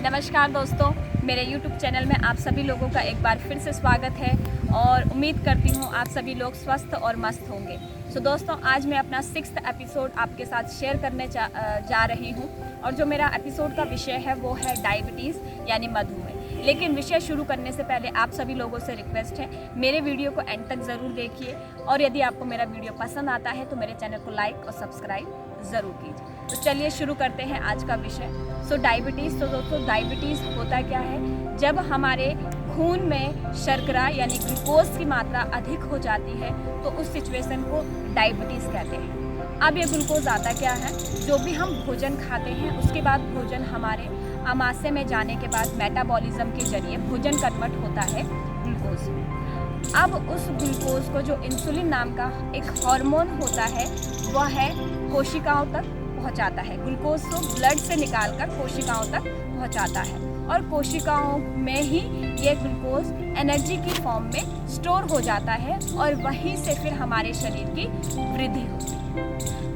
नमस्कार दोस्तों, मेरे YouTube चैनल में आप सभी लोगों का एक बार फिर से स्वागत है और उम्मीद करती हूँ आप सभी लोग स्वस्थ और मस्त होंगे। दोस्तों, आज मैं अपना 6th एपिसोड आपके साथ शेयर करने जा रही हूँ और जो मेरा एपिसोड का विषय है वो है डायबिटीज़ यानी मधुमेह। लेकिन विषय शुरू करने से पहले आप सभी लोगों से रिक्वेस्ट है, मेरे वीडियो को एंड तक ज़रूर देखिए और यदि आपको मेरा वीडियो पसंद आता है तो मेरे चैनल को लाइक और सब्सक्राइब ज़रूर कीजिए। तो चलिए शुरू करते हैं आज का विषय। डायबिटीज़, तो दोस्तों डायबिटीज़ होता क्या है? जब हमारे खून में शर्करा यानी ग्लूकोज की मात्रा अधिक हो जाती है तो उस सिचुएशन को डायबिटीज़ कहते हैं। अब ये ग्लूकोज आता क्या है? जो भी हम भोजन खाते हैं उसके बाद भोजन हमारे आमाशय में जाने के बाद मेटाबॉलिज्म के जरिए भोजन कन्वर्ट होता है ग्लूकोज में। अब उस ग्लूकोज को जो इंसुलिन नाम का एक हार्मोन होता है वह है कोशिकाओं तक पहुंचाता है। ग्लूकोज को ब्लड से निकालकर कोशिकाओं तक पहुंचाता है और कोशिकाओं में ही ये ग्लूकोज एनर्जी की फॉर्म में स्टोर हो जाता है और वहीं से फिर हमारे शरीर की वृद्धि होती है।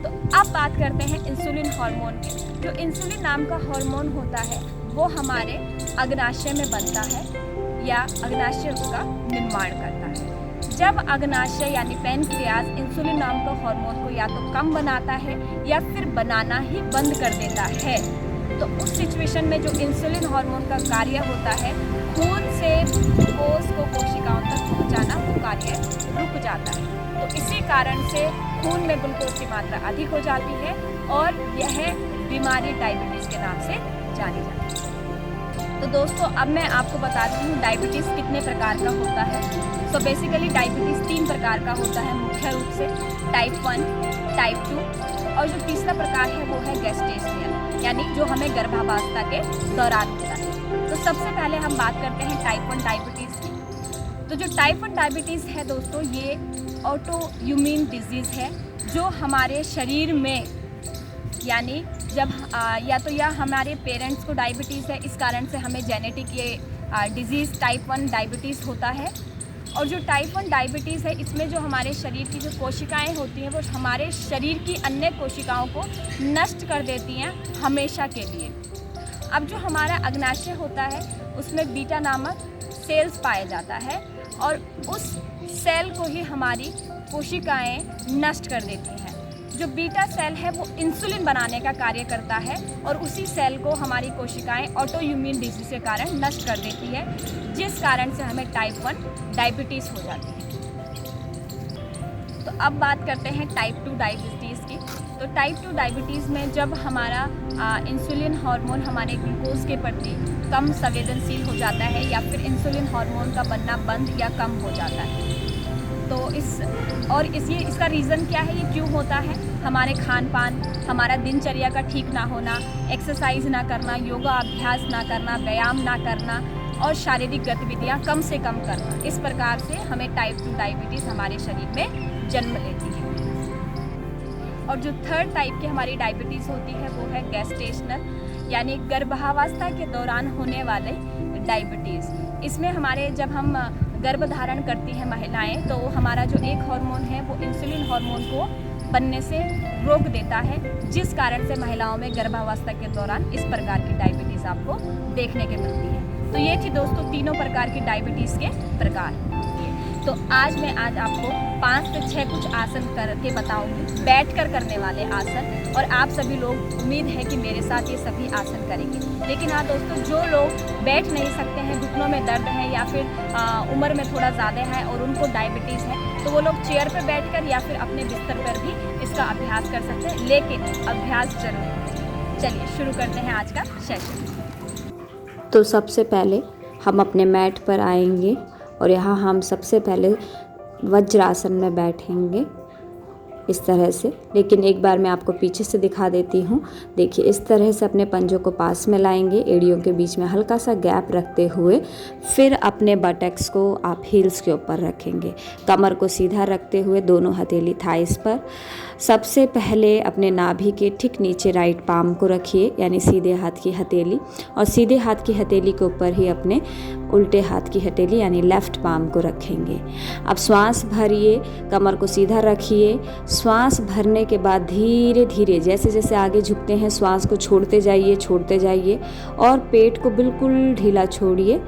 तो अब बात करते हैं इंसुलिन हार्मोन की। जो इंसुलिन नाम का हार्मोन होता है वो हमारे अग्नाशय में बनता है या अग्नाशय उसका निर्माण करता है। जब अग्नाशय यानी पैनक्रियाज इंसुलिन नाम का हार्मोन को या तो कम बनाता है या फिर बनाना ही बंद कर देता है, तो उस सिचुएशन में जो इंसुलिन हार्मोन का कार्य होता है खून से ग्लूकोज को कोशिकाओं तक पहुंचाना, वो कार्य रुक जाता है। तो इसी कारण से खून में ग्लूकोज की मात्रा अधिक हो जाती है और यह बीमारी डायबिटीज़ के नाम से जानी जाती है। तो दोस्तों अब मैं आपको बताती हूँ डायबिटीज़ कितने प्रकार का होता है। बेसिकली डायबिटीज़ 3 प्रकार का होता है मुख्य रूप से, टाइप 1, टाइप 2 और जो तीसरा प्रकार है वो है गेस्टेशनल यानी जो हमें गर्भावस्था के दौरान होता है। तो सबसे पहले हम बात करते हैं टाइप 1 डायबिटीज़ की। तो जो टाइप 1 डायबिटीज़ है दोस्तों, ये ऑटो इम्यून डिजीज़ है जो हमारे शरीर में यानी जब या हमारे पेरेंट्स को डायबिटीज़ है, इस कारण से हमें जेनेटिक ये डिजीज़ टाइप 1 डायबिटीज़ होता है। और जो टाइप 1 डायबिटीज़ है इसमें जो हमारे शरीर की जो कोशिकाएं होती हैं वो हमारे शरीर की अन्य कोशिकाओं को नष्ट कर देती हैं हमेशा के लिए। अब जो हमारा अग्नाशय होता है उसमें बीटा नामक सेल्स पाया जाता है और उस सेल को ही हमारी कोशिकाएं नष्ट कर देती हैं। जो बीटा सेल है वो इंसुलिन बनाने का कार्य करता है और उसी सेल को हमारी कोशिकाएं ऑटो इम्यून डिजीज के कारण नष्ट कर देती है, जिस कारण से हमें टाइप 1 डायबिटीज़ हो जाती है। तो अब बात करते हैं टाइप 2 डायबिटीज़ की। तो टाइप 2 डायबिटीज़ में जब हमारा इंसुलिन हार्मोन हमारे ग्लूकोज के प्रति कम संवेदनशील हो जाता है या फिर इंसुलिन हार्मोन का बनना बंद या कम हो जाता है, तो इसका रीज़न क्या है, ये क्यों होता है? हमारे खान पान, हमारा दिनचर्या का ठीक ना होना, एक्सरसाइज ना करना, योगा अभ्यास ना करना, व्यायाम ना करना और शारीरिक गतिविधियां कम से कम करना, इस प्रकार से हमें टाइप 2 डायबिटीज़ हमारे शरीर में जन्म लेती है। और जो थर्ड टाइप की हमारी डायबिटीज़ होती है वो है गेस्टेशनल यानी गर्भावस्था के दौरान होने वाले डायबिटीज़। इसमें हमारे जब हम गर्भ धारण करती हैं महिलाएं तो हमारा जो एक हार्मोन है वो इंसुलिन हार्मोन को बनने से रोक देता है, जिस कारण से महिलाओं में गर्भावस्था के दौरान इस प्रकार की डायबिटीज़ आपको देखने के मिलती है। तो ये थी दोस्तों तीनों प्रकार की डायबिटीज़ के प्रकार। तो आज मैं आपको 5 से 6 कुछ आसन करके बताऊंगी, बैठकर करने वाले आसन, और आप सभी लोग उम्मीद है कि मेरे साथ ये सभी आसन करेंगे। लेकिन हाँ दोस्तों, जो लोग बैठ नहीं सकते हैं, घुटनों में दर्द है या फिर उम्र में थोड़ा ज़्यादा है और उनको डायबिटीज़ है, तो वो लोग चेयर पर बैठकर या फिर अपने बिस्तर पर भी इसका अभ्यास कर सकते हैं, लेकिन अभ्यास जरूर करें। चलिए शुरू करते हैं आज का सेशन। तो सबसे पहले हम अपने मैट पर आएंगे और यहाँ हम सबसे पहले वज्रासन में बैठेंगे इस तरह से। लेकिन एक बार मैं आपको पीछे से दिखा देती हूँ। देखिए, इस तरह से अपने पंजों को पास में लाएंगे, एड़ियों के बीच में हल्का सा गैप रखते हुए फिर अपने बटक्स को आप हील्स के ऊपर रखेंगे, कमर को सीधा रखते हुए दोनों हथेली थाइस पर, सबसे पहले अपने नाभि के ठीक नीचे राइट पाम को रखिए, यानी सीधे हाथ की हथेली, और सीधे हाथ की हथेली के ऊपर ही अपने उल्टे हाथ की हथेली यानी लेफ्ट पाम को रखेंगे। अब श्वास भरिए, कमर को सीधा रखिए। श्वास भरने के बाद धीरे धीरे जैसे जैसे आगे झुकते हैं श्वास को छोड़ते जाइए और पेट को बिल्कुल ढीला छोड़िए।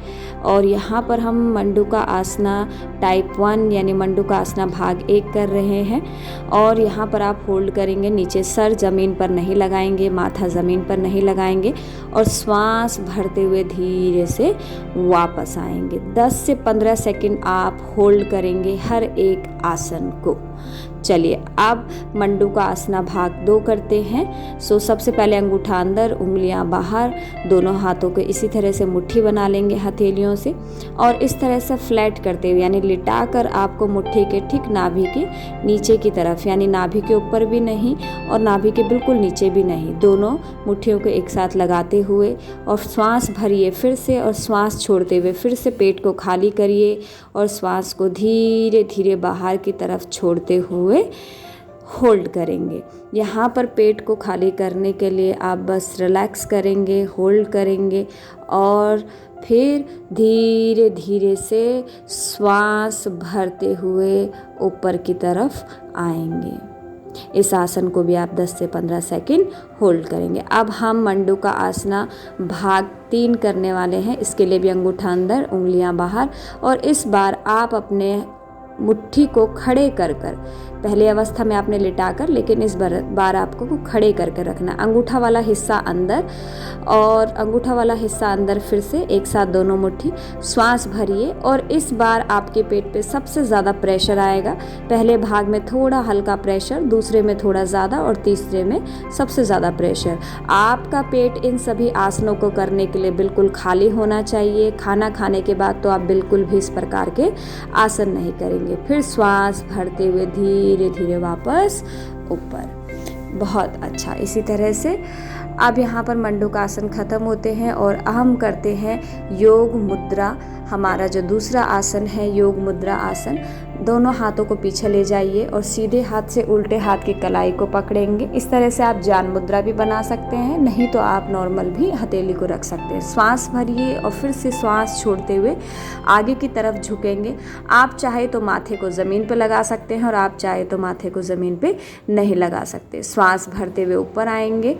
और यहाँ पर हम मंडूका आसना टाइप 1 यानी मंडूका आसना भाग 1 कर रहे हैं। और यहाँ पर आप होल्ड करेंगे, नीचे सर ज़मीन पर नहीं लगाएंगे, माथा ज़मीन पर नहीं लगाएंगे और श्वास भरते हुए धीरे से वापस आएंगे। 10 से 15 सेकंड आप होल्ड करेंगे हर एक आसन को। चलिए अब मंडूका आसना भाग 2 करते हैं। सबसे पहले अंगूठा अंदर, उंगलियां बाहर, दोनों हाथों को इसी तरह से मुट्ठी बना लेंगे हथेलियों से और इस तरह से फ्लैट करते हुए यानी लिटाकर आपको मुट्ठी के ठीक नाभि के नीचे की तरफ, यानी नाभि के ऊपर भी नहीं और नाभि के बिल्कुल नीचे भी नहीं, दोनों मुट्ठियों को एक साथ लगाते हुए और श्वास भरिए फिर से और श्वास छोड़ते हुए फिर से पेट को खाली करिए और श्वास को धीरे धीरे बाहर की तरफ छोड़ते हुए होल्ड करेंगे। यहाँ पर पेट को खाली करने के लिए आप बस रिलैक्स करेंगे, होल्ड करेंगे और फिर धीरे धीरे से श्वास भरते हुए ऊपर की तरफ आएंगे। इस आसन को भी आप 10 से 15 सेकंड होल्ड करेंगे। अब हम मंडूका आसना भाग 3 करने वाले हैं। इसके लिए भी अंगूठा अंदर, उंगलियां बाहर और इस बार आप अपने मुट्ठी को खड़े कर पहले अवस्था में आपने लिटाकर, लेकिन इस बार आपको खड़े करके रखना। अंगूठा वाला हिस्सा अंदर और अंगूठा वाला हिस्सा अंदर, फिर से एक साथ दोनों मुट्ठी। श्वास भरिए और इस बार आपके पेट पे सबसे ज़्यादा प्रेशर आएगा। पहले भाग में थोड़ा हल्का प्रेशर, दूसरे में थोड़ा ज़्यादा और तीसरे में सबसे ज़्यादा प्रेशर। आपका पेट इन सभी आसनों को करने के लिए बिल्कुल खाली होना चाहिए। खाना खाने के बाद तो आप बिल्कुल भी इस प्रकार के आसन नहीं करेंगे। फिर श्वास भरते हुए धीरे धीरे वापस ऊपर। बहुत अच्छा। इसी तरह से अब यहाँ पर मंडूका आसन खत्म होते हैं और हम करते हैं योग मुद्रा। हमारा जो दूसरा आसन है योग मुद्रा आसन, दोनों हाथों को पीछे ले जाइए और सीधे हाथ से उल्टे हाथ की कलाई को पकड़ेंगे। इस तरह से आप जान मुद्रा भी बना सकते हैं, नहीं तो आप नॉर्मल भी हथेली को रख सकते हैं। श्वास भरिए और फिर से श्वास छोड़ते हुए आगे की तरफ झुकेंगे। आप चाहे तो माथे को ज़मीन पर लगा सकते हैं और आप चाहे तो माथे को ज़मीन पे नहीं लगा सकते। श्वास भरते हुए ऊपर आएंगे।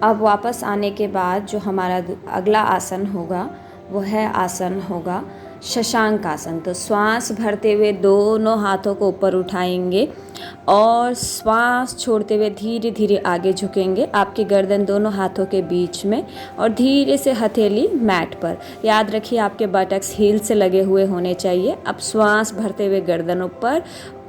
अब वापस आने के बाद जो हमारा अगला आसन होगा वो है आसन होगा शशांक आसन। तो श्वास भरते हुए दोनों हाथों को ऊपर उठाएंगे और श्वास छोड़ते हुए धीरे धीरे आगे झुकेंगे, आपकी गर्दन दोनों हाथों के बीच में और धीरे से हथेली मैट पर। याद रखिए आपके बटक्स हील से लगे हुए होने चाहिए। अब श्वास भरते हुए गर्दन ऊपर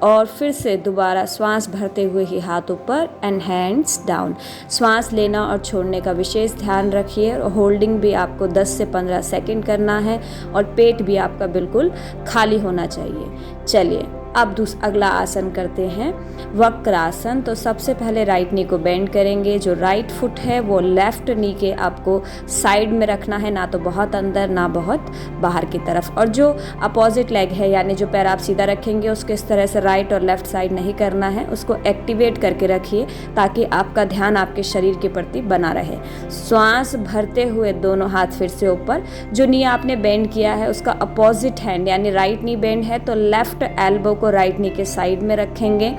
और फिर से दोबारा श्वास भरते हुए ही हाथ ऊपर एंड हैंड्स डाउन। श्वास लेना और छोड़ने का विशेष ध्यान रखिए और होल्डिंग भी आपको 10 से 15 सेकंड करना है और पेट भी आपका बिल्कुल खाली होना चाहिए। चलिए अब अगला आसन करते हैं वक्रासन। तो सबसे पहले राइट नी को बेंड करेंगे। जो राइट फुट है वो लेफ्ट नी के आपको साइड में रखना है, ना तो बहुत अंदर ना बहुत बाहर की तरफ। और जो अपोजिट लेग है यानी जो पैर आप सीधा रखेंगे उसके इस तरह से राइट और लेफ्ट साइड नहीं करना है, उसको एक्टिवेट करके रखिए ताकि आपका ध्यान आपके शरीर के प्रति बना रहे। श्वास भरते हुए दोनों हाथ फिर से ऊपर। जो नी आपने बेंड किया है उसका अपोजिट हैंड यानी राइट नी बेंड है तो लेफ्ट एल्बो को राइट नी के साइड में रखेंगे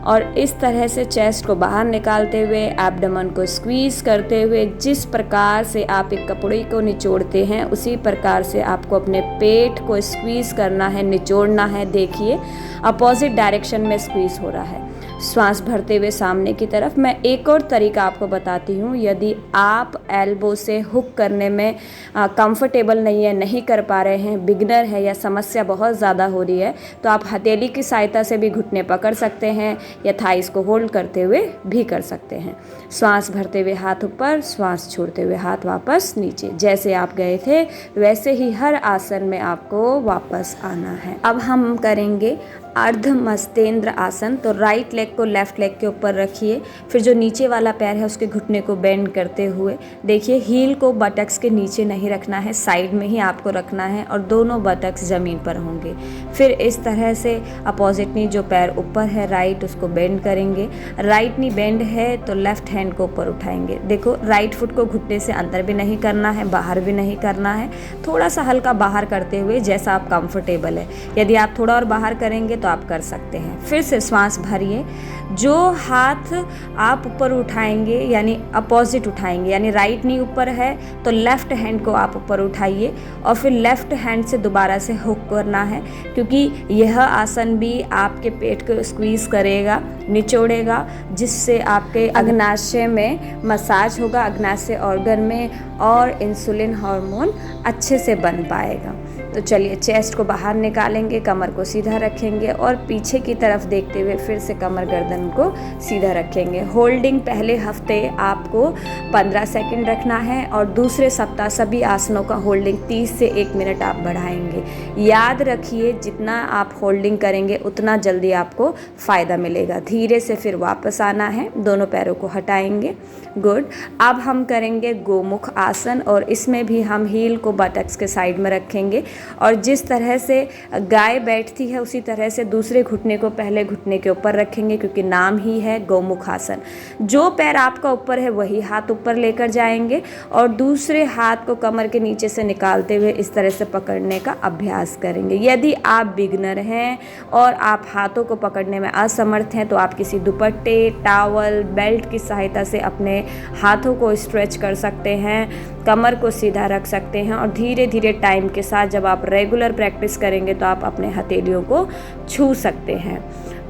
और इस तरह से चेस्ट को बाहर निकालते हुए एब्डोमेन को स्क्वीज करते हुए जिस प्रकार से आप एक कपड़े को निचोड़ते हैं उसी प्रकार से आपको अपने पेट को स्क्वीज करना है, निचोड़ना है। देखिए अपोजिट डायरेक्शन में स्क्वीज हो रहा है। श्वास भरते हुए सामने की तरफ। मैं एक और तरीका आपको बताती हूँ। यदि आप एल्बो से हुक करने में कंफर्टेबल नहीं है, नहीं कर पा रहे हैं, बिगनर है या समस्या बहुत ज़्यादा हो रही है, तो आप हथेली की सहायता से भी घुटने पकड़ सकते हैं या थाइस को होल्ड करते हुए भी कर सकते हैं। श्वास भरते हुए हाथ ऊपर, श्वास छोड़ते हुए हाथ वापस नीचे। जैसे आप गए थे वैसे ही हर आसन में आपको वापस आना है। अब हम करेंगे अर्ध मस्तेंद्र आसन। तो राइट लेग को लेफ़्ट लेग के ऊपर रखिए, फिर जो नीचे वाला पैर है उसके घुटने को बेंड करते हुए देखिए, हील को बटक्स के नीचे नहीं रखना है, साइड में ही आपको रखना है और दोनों बटक्स ज़मीन पर होंगे। फिर इस तरह से अपोजिट नी जो पैर ऊपर है राइट, उसको बेंड करेंगे। राइट नी बेंड है तो लेफ़्ट हैंड को ऊपर उठाएंगे। देखो, राइट फुट को घुटने से अंदर भी नहीं करना है, बाहर भी नहीं करना है, थोड़ा सा हल्का बाहर करते हुए जैसा आप कंफर्टेबल है। यदि आप थोड़ा और बाहर करेंगे तो आप कर सकते हैं। फिर से श्वास भरिए। जो हाथ आप ऊपर उठाएंगे यानी अपोजिट उठाएंगे, यानी राइट नी ऊपर है तो लेफ़्ट हैंड को आप ऊपर उठाइए और फिर लेफ़्ट हैंड से दोबारा से हुक करना है, क्योंकि यह आसन भी आपके पेट को स्क्वीज़ करेगा, निचोड़ेगा, जिससे आपके अग्नाशय में मसाज होगा, अग्नाशय ऑर्गन में, और इंसुलिन हार्मोन अच्छे से बन पाएगा। तो चलिए, चेस्ट को बाहर निकालेंगे, कमर को सीधा रखेंगे और पीछे की तरफ देखते हुए फिर से कमर गर्दन को सीधा रखेंगे। होल्डिंग पहले हफ्ते आपको 15 सेकंड रखना है और दूसरे सप्ताह सभी आसनों का होल्डिंग 30 से 1 मिनट आप बढ़ाएंगे। याद रखिए, जितना आप होल्डिंग करेंगे उतना जल्दी आपको फ़ायदा मिलेगा। धीरे से फिर वापस आना है, दोनों पैरों को हटाएंगे। गुड। अब हम करेंगे गोमुख आसन और इसमें भी हम हील को बटक्स के साइड में रखेंगे और जिस तरह से गाय बैठती है उसी तरह से दूसरे घुटने को पहले घुटने के ऊपर रखेंगे, क्योंकि नाम ही है गोमुख आसन। जो पैर आपका ऊपर है वही हाथ ऊपर लेकर जाएंगे और दूसरे हाथ को कमर के नीचे से निकालते हुए इस तरह से पकड़ने का अभ्यास करेंगे। यदि आप बिगनर हैं और आप हाथों को पकड़ने में असमर्थ हैं तो आप किसी दुपट्टे, टॉवल, बेल्ट की सहायता से अपने हाथों को स्ट्रेच कर सकते हैं, कमर को सीधा रख सकते हैं और धीरे धीरे टाइम के साथ जब आप रेगुलर प्रैक्टिस करेंगे तो आप अपने हथेलियों को छू सकते हैं।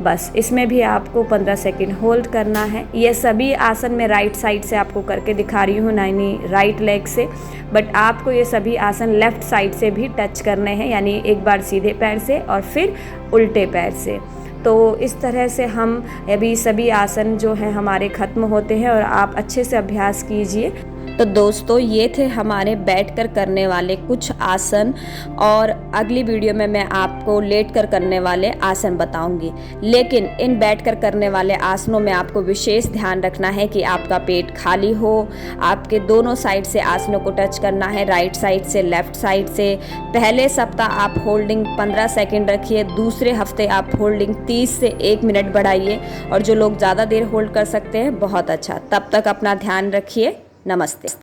बस इसमें भी आपको 15 सेकंड होल्ड करना है। ये सभी आसन मैं राइट साइड से आपको करके दिखा रही हूँ, यानी राइट लेग से, बट आपको ये सभी आसन लेफ़्ट साइड से भी टच करने हैं, यानी एक बार सीधे पैर से और फिर उल्टे पैर से। तो इस तरह से हम अभी सभी आसन जो हैं हमारे ख़त्म होते हैं और आप अच्छे से अभ्यास कीजिए। तो दोस्तों, ये थे हमारे बैठकर करने वाले कुछ आसन और अगली वीडियो में मैं आपको लेटकर करने वाले आसन बताऊंगी। लेकिन इन बैठकर करने वाले आसनों में आपको विशेष ध्यान रखना है कि आपका पेट खाली हो, आपके दोनों साइड से आसनों को टच करना है, राइट साइड से, लेफ्ट साइड से। पहले सप्ताह आप होल्डिंग 15 सेकेंड रखिए, दूसरे हफ्ते आप होल्डिंग 30 से 1 मिनट बढ़ाइए और जो लोग ज़्यादा देर होल्ड कर सकते हैं बहुत अच्छा। तब तक अपना ध्यान रखिए। नमस्ते।